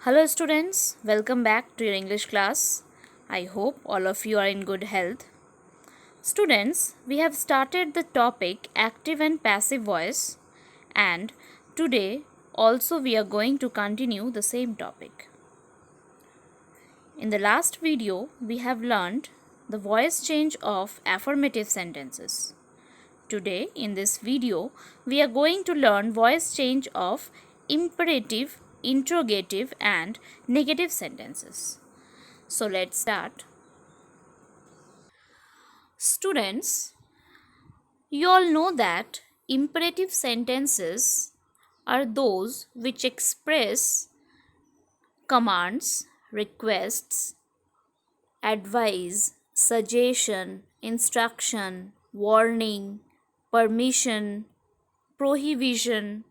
Hello students, welcome back to your English class. I hope all of you are in good health. Students, we have started the topic active and passive voice, and today also we are going to continue the same topic. In the last video, we have learned the voice change of affirmative sentences. Today in this video, we are going to learn voice change of imperative, interrogative and negative sentences. So let's start. Students, you all know that imperative sentences are those which express commands, requests, advice, suggestion, instruction, warning, permission, prohibition,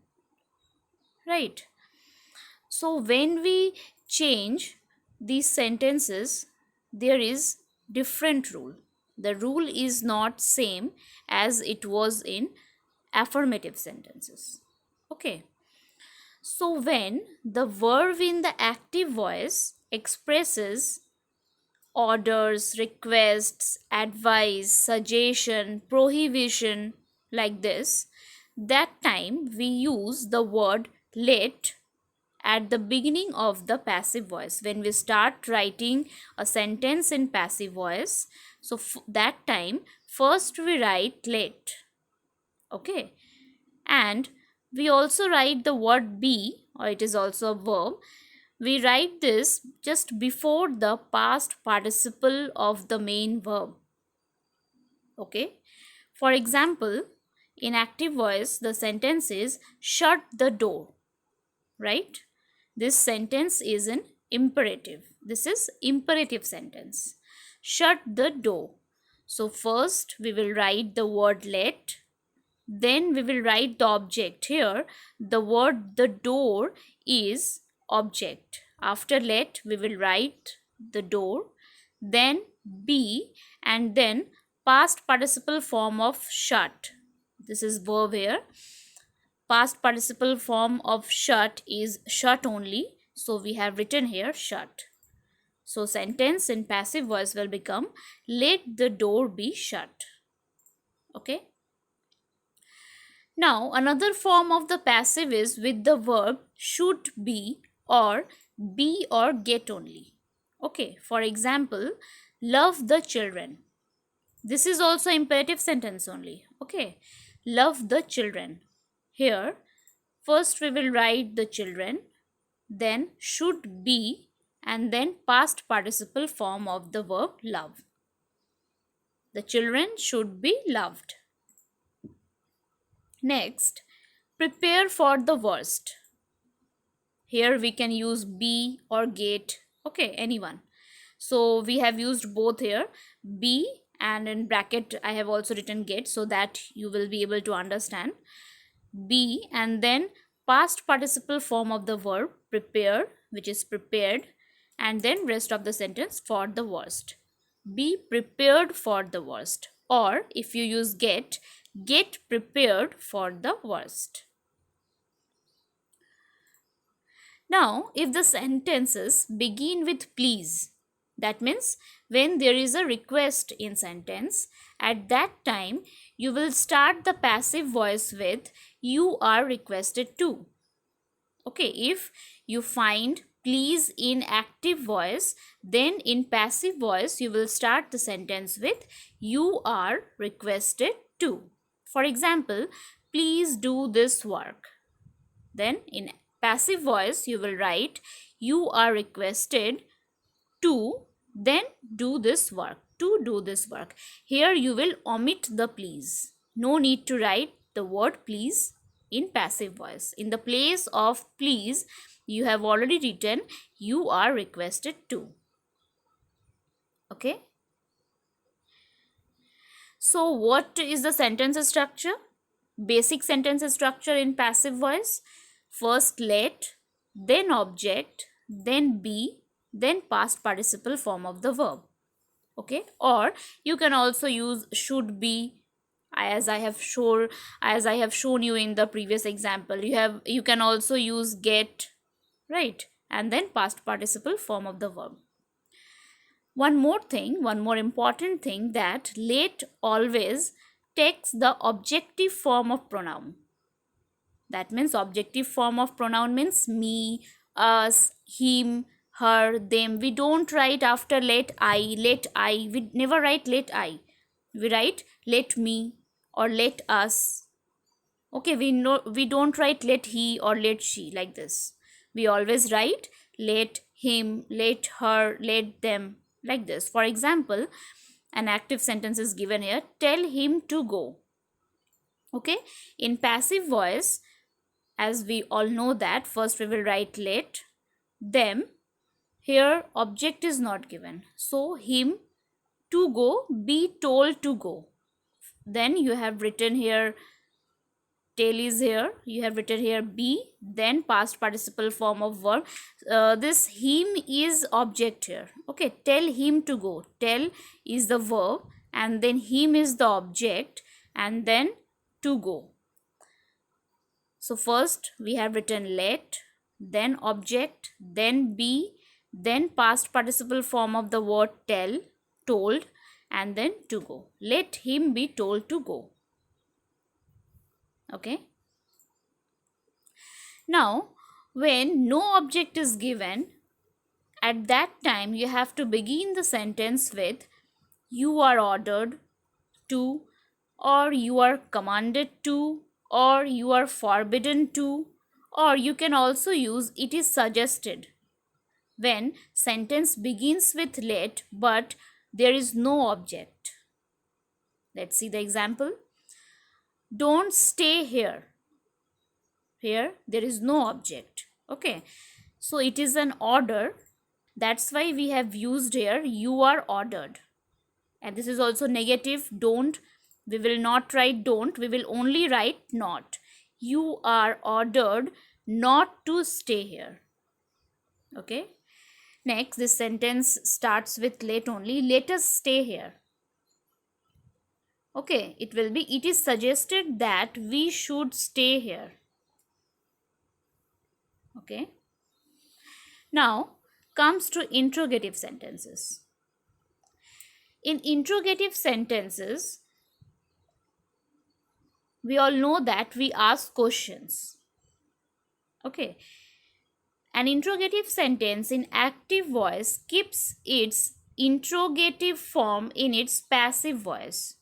right? So when we change these sentences, there is different rule. The rule is not same as it was in affirmative sentences. Okay. So when the verb in the active voice expresses orders, requests, advice, suggestion, prohibition like this, that time we use the word let at the beginning of the passive voice. When we start writing a sentence in passive voice, so that time first we write let. Okay. And we also write the word be, or it is also a verb. We write this just before the past participle of the main verb. Okay. For example, in active voice, the sentence is shut the door, right? This sentence is an imperative. This is imperative sentence. Shut the door. So first we will write the word let. Then we will write the object. Here the word the door is object. After let we will write the door. Then be and then past participle form of shut. This is verb here. Past participle form of shut is shut only. So we have written here shut. So sentence in passive voice will become let the door be shut. Okay. Now another form of the passive is with the verb should be or get only. Okay. For example, love the children. This is also imperative sentence only. Okay. Love the children. Here first we will write the children, then should be, and then past participle form of the verb love. The children should be loved. Next, prepare for the worst. Here we can use be or get. Okay, anyone. So we have used both here, be, and in bracket I have also written get so that you will be able to understand. Be and then past participle form of the verb prepare, which is prepared, and then rest of the sentence for the worst. Be prepared for the worst. Or if you use get prepared for the worst. Now if the sentences begin with please, that means when there is a request in sentence, at that time you will start the passive voice with you are requested to. Okay, if you find please in active voice, then in passive voice you will start the sentence with you are requested to. For example, please do this work. Then in passive voice you will write you are requested to then do this work. To do this work. Here you will omit the please. No need to write the word please in passive voice. In the place of please, you have already written you are requested to. Okay. So what is the sentence structure? Basic sentence structure in passive voice. First let, then object, then be, then past participle form of the verb. Okay. Or you can also use should be, as I have shown you in the previous example. You can also use get, right? and then past participle form of the verb. One more thing, one more important thing, that let always takes the objective form of pronoun. That means objective form of pronoun means me, us, him, her, them. We don't write after let I, let I. We never write let I. We write let me or let us. Okay, we don't write let he or let she like this. We always write let him, let her, let them like this. For example, an active sentence is given here, tell him to go. Okay, in passive voice, as we all know that first we will write let, them. Here object is not given, so him to go, be told to go. Then you have written here tell is here, you have written here be, then past participle form of verb. This him is object here. Okay, tell him to go, tell is the verb and then him is the object and then to go. So first we have written let, then object, then be, then past participle form of the word tell, told, and then to go. Let him be told to go. Okay. Now, when no object is given, at that time you have to begin the sentence with you are ordered to, or you are commanded to, or you are forbidden to, or you can also use it is suggested. When sentence begins with let but there is no object. Let's see the example. Don't stay here. Here there is no object. Okay, so it is an order. That's why we have used here you are ordered. And this is also negative. Don't, we will not write don't, we will only write not. You are ordered not to stay here. Okay, next this sentence starts with let only, let us stay here. Okay, it will be it is suggested that we should stay here. Okay, now comes to interrogative sentences. In interrogative sentences, we all know that we ask questions. Okay, an interrogative sentence in active voice keeps its interrogative form in its passive voice.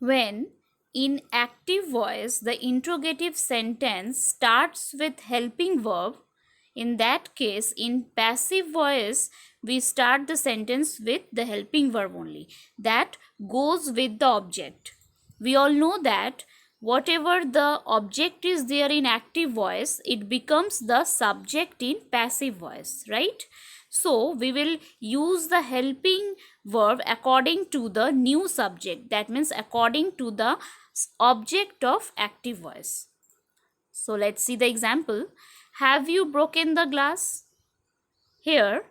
When in active voice the interrogative sentence starts with helping verb, in that case in passive voice we start the sentence with the helping verb only, that goes with the object. We all know that whatever the object is there in active voice, it becomes the subject in passive voice, right? So we will use the helping verb according to the new subject, that means according to the object of active voice. So let's see the example. Have you broken the glass? Here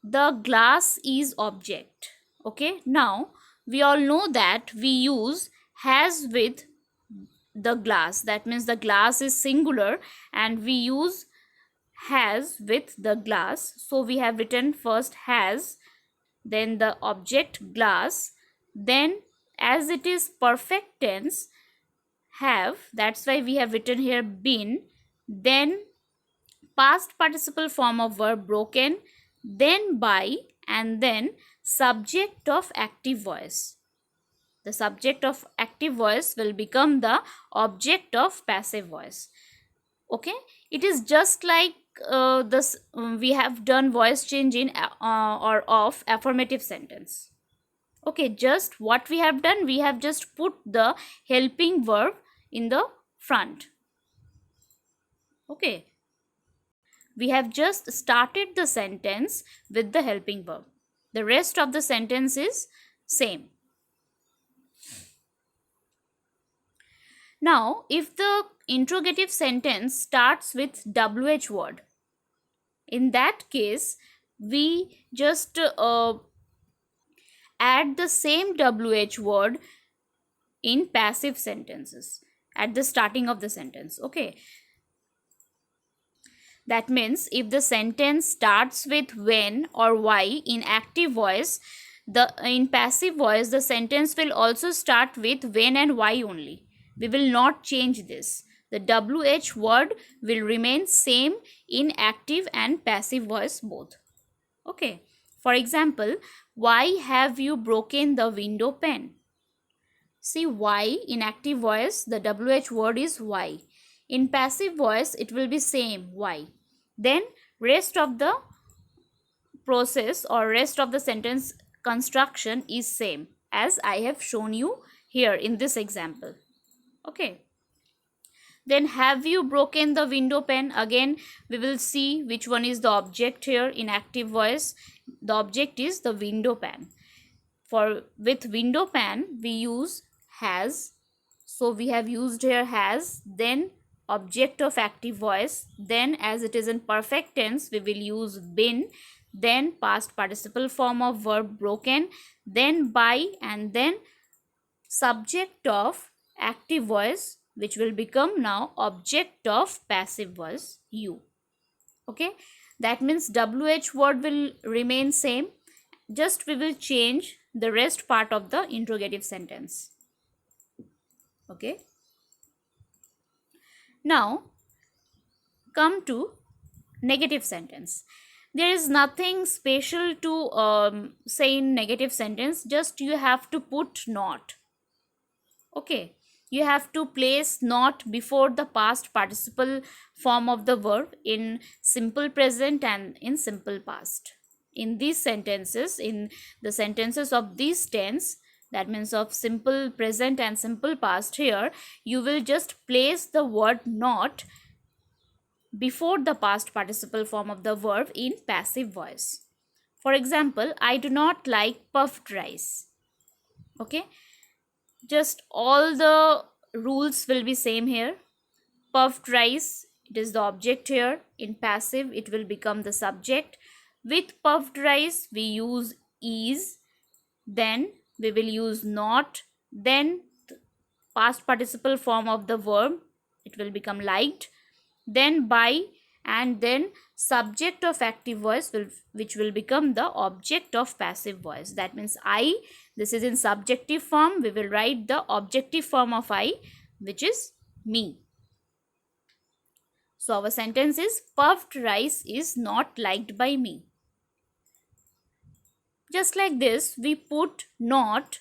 the glass is object. Okay, now we all know that we use has with the glass, that means the glass is singular and we use has with the glass. So we have written first has, then the object glass, then as it is perfect tense have, that's why we have written here been, then past participle form of verb broken, then by, and then subject of active voice. The subject of active voice will become the object of passive voice. Okay, it is just like this we have done voice change in or of affirmative sentence. Okay, just what we have done, we have just put the helping verb in the front. Okay, we have just started the sentence with the helping verb. The rest of the sentence is same. Now, if the interrogative sentence starts with WH word, in that case, we just add the same WH word in passive sentences at the starting of the sentence. Okay. That means if the sentence starts with when or why in active voice, in passive voice the sentence will also start with when and why only. We will not change this. The WH word will remain same in active and passive voice both. Okay. For example, why have you broken the window pane? See, why in active voice the WH word is why. In passive voice it will be same why. Then rest of the process or rest of the sentence construction is same as I have shown you here in this example. Okay. Then have you broken the window pane? Again we will see which one is the object here in active voice. The object is the window pane. For with window pane we use has. So we have used here has, then object of active voice, then as it is in perfect tense we will use been, then past participle form of verb broken, then by, and then subject of active voice, which will become now object of passive voice you. Okay, that means WH word will remain same, just we will change the rest part of the interrogative sentence. Okay, now come to negative sentence. There is nothing special to say in negative sentence, just you have to put not. Okay, you have to place not before the past participle form of the verb in simple present and in simple past. In these sentences, in the sentences of these tense, that means of simple present and simple past, here you will just place the word not before the past participle form of the verb in passive voice. For example, I do not like puffed rice. Okay, just all the rules will be same here. Puffed rice, it is the object here. In passive it will become the subject. With puffed rice we use is, then we will use not, then past participle form of the verb, it will become liked, then by, and then subject of active voice will, which will become the object of passive voice. That means I, this is in subjective form, we will write the objective form of I, which is me. So our sentence is puffed rice is not liked by me. Just like this we put not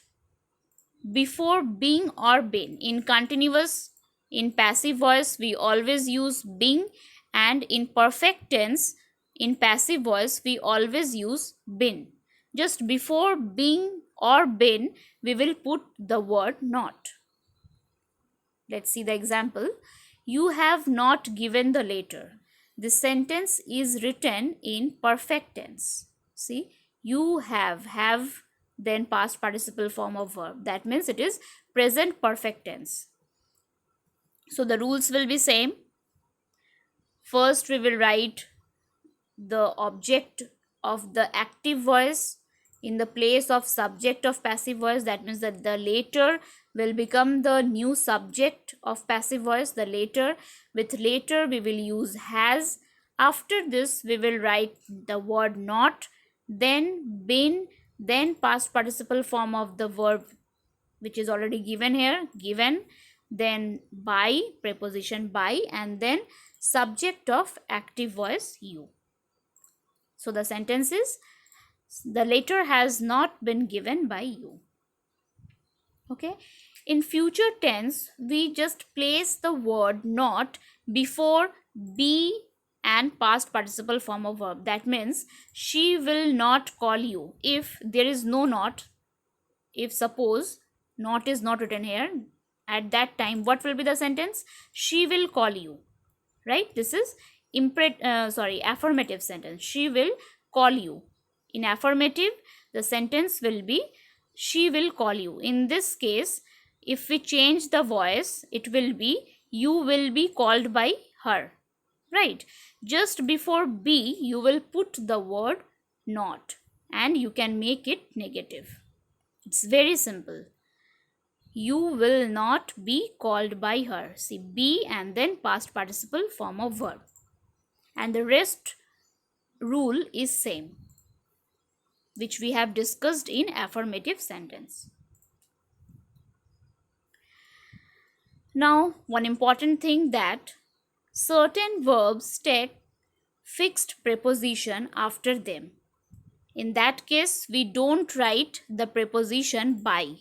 before being or been. In continuous, in passive voice we always use being, and in perfect tense in passive voice we always use been. Just before being or been we will put the word not. Let's see the example. You have not given the letter. This sentence is written in perfect tense. See, you have then past participle form of verb. That means it is present perfect tense. So the rules will be same. First we will write the object of the active voice in the place of subject of passive voice. That means that the later will become the new subject of passive voice. The later, with later we will use has. After this we will write the word not, then been, then past participle form of the verb which is already given here, given, then by, preposition by, and then subject of active voice you. So the sentence is the letter has not been given by you. Okay, in future tense we just place the word not before be and past participle form of verb. That means she will not call you. If there is no not, if suppose not is not written here, at that time what will be the sentence? She will call you, right? This is affirmative sentence. She will call you. In affirmative the sentence will be she will call you. In this case if we change the voice it will be you will be called by her, right? Just before be you will put the word not and you can make it negative. It's very simple. You will not be called by her. See, be and then past participle form of verb. and the rest rule is same, which we have discussed in affirmative sentence. Now, one important thing, that certain verbs take fixed preposition after them. In that case, we don't write the preposition by.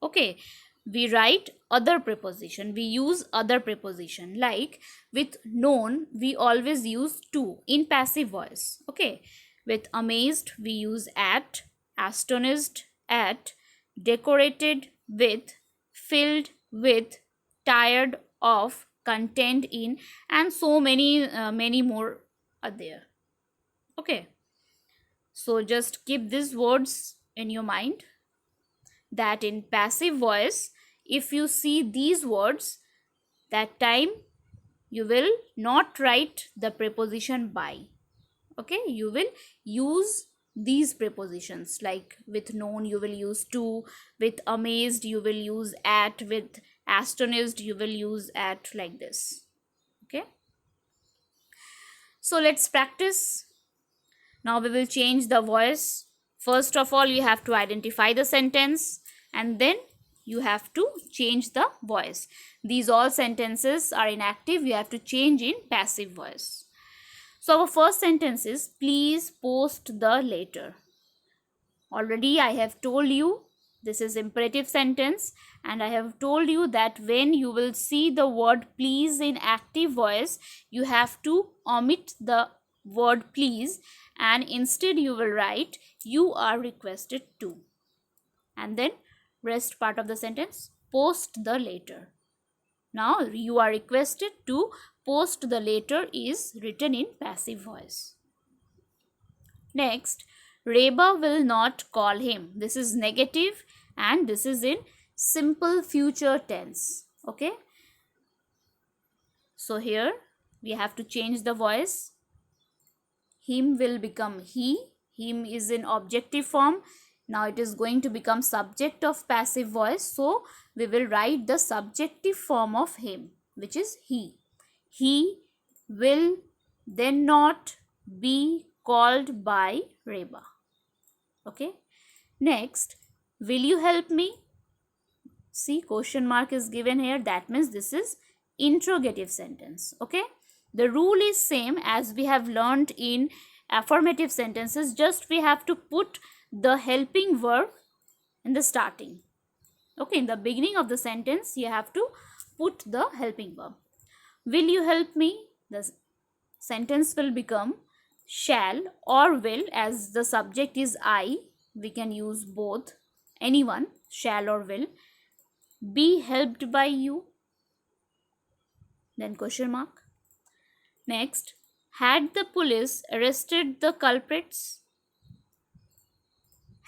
Okay, we write other preposition, we use other preposition. Like with known, we always use to in passive voice. Okay, with amazed, we use at, astonished at, decorated with, filled with, tired of, content in, and so many more are there. Okay, so just keep these words in your mind, that in passive voice, if you see these words, that time you will not write the preposition by. Okay, you will use these prepositions. Like with known, you will use to, with amazed, you will use at, with astonished, you will use at, like this. Okay, so let's practice. Now we will change the voice. First of all, you have to identify the sentence, and then you have to change the voice. These all sentences are inactive, you have to change in passive voice. So our first sentence is, please post the letter. Already I have told you this is imperative sentence, and I have told you that when you will see the word please in active voice, you have to omit the word please, and instead you will write you are requested to, and then rest part of the sentence, post the letter. Now you are requested to post the letter is written in passive voice. Next, Reba will not call him. This is negative and this is in simple future tense. Okay, so here we have to change the voice. Him will become he. Him is in objective form. Now it is going to become subject of passive voice. So we will write the subjective form of him, which is he. He will then not be called by Reba. Okay. Next, will you help me? See, question mark is given here. That means this is interrogative sentence. Okay. The rule is same as we have learned in affirmative sentences. Just we have to put the helping verb in the starting. Okay, in the beginning of the sentence, you have to put the helping verb. Will you help me? The sentence will become shall or will, as the subject is I. We can use both, anyone, shall or will. Be helped by you. Then question mark. Next, had the police arrested the culprits?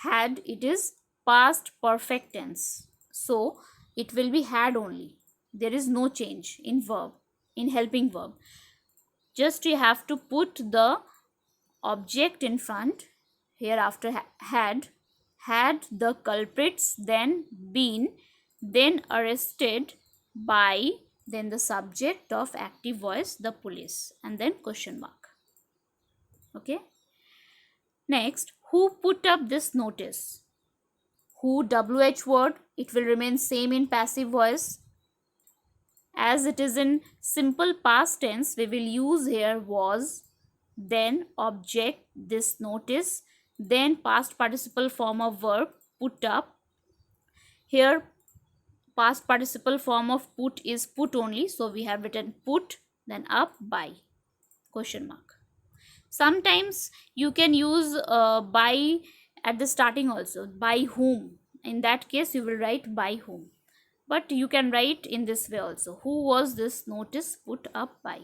Had, it is past perfect tense. So it will be had only. There is no change in verb, in helping verb. Just you have to put the object in front. Here after had the culprits then been, then arrested by, then the subject of active voice, the police, and then question mark. Okay. Next, who put up this notice? Who, WH word, it will remain same in passive voice. As it is in simple past tense, we will use here was, then object, this notice, then past participle form of verb, put up. Here past participle form of put is put only, so we have written put, then up, by, question mark. Sometimes you can use by at the starting also, by whom. In that case you will write by whom, but you can write in this way also, who was this notice put up by.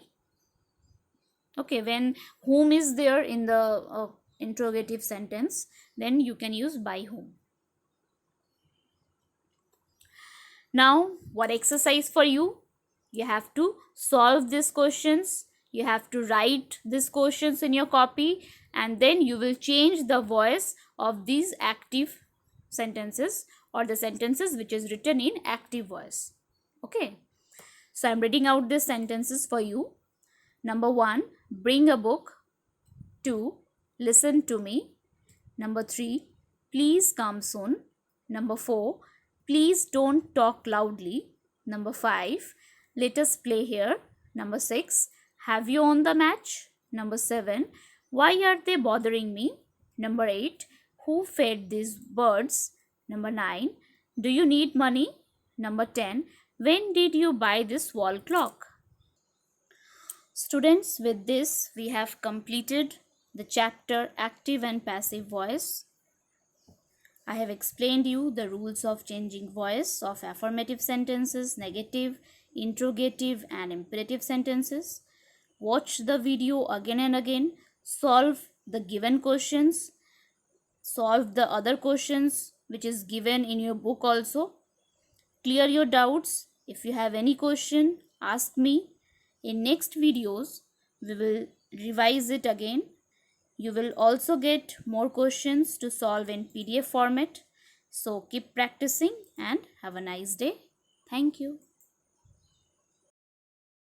Okay, when whom is there in the interrogative sentence, then you can use by whom. Now what exercise for you? You have to solve these questions, you have to write these questions in your copy, and then you will change the voice of these active sentences, or the sentences which is written in active voice. Okay, so I'm reading out these sentences for you. Number 1, bring a book. 2. Listen to me. Number 3. Please come soon. Number 4. Please don't talk loudly. Number 5. Let us play here. Number 6. Have you won the match? Number 7. Why are they bothering me? Number 8. Who fed these birds? Number 9. Do you need money? Number 10. When did you buy this wall clock? Students, with this we have completed the chapter Active and Passive Voice. I have explained you the rules of changing voice of affirmative sentences, negative, interrogative and imperative sentences. Watch the video again and again. Solve the given questions. Solve the other questions which is given in your book also. Clear your doubts. If you have any question, ask me. In next videos, we will revise it again. You will also get more questions to solve in PDF format. So keep practicing and have a nice day. Thank you.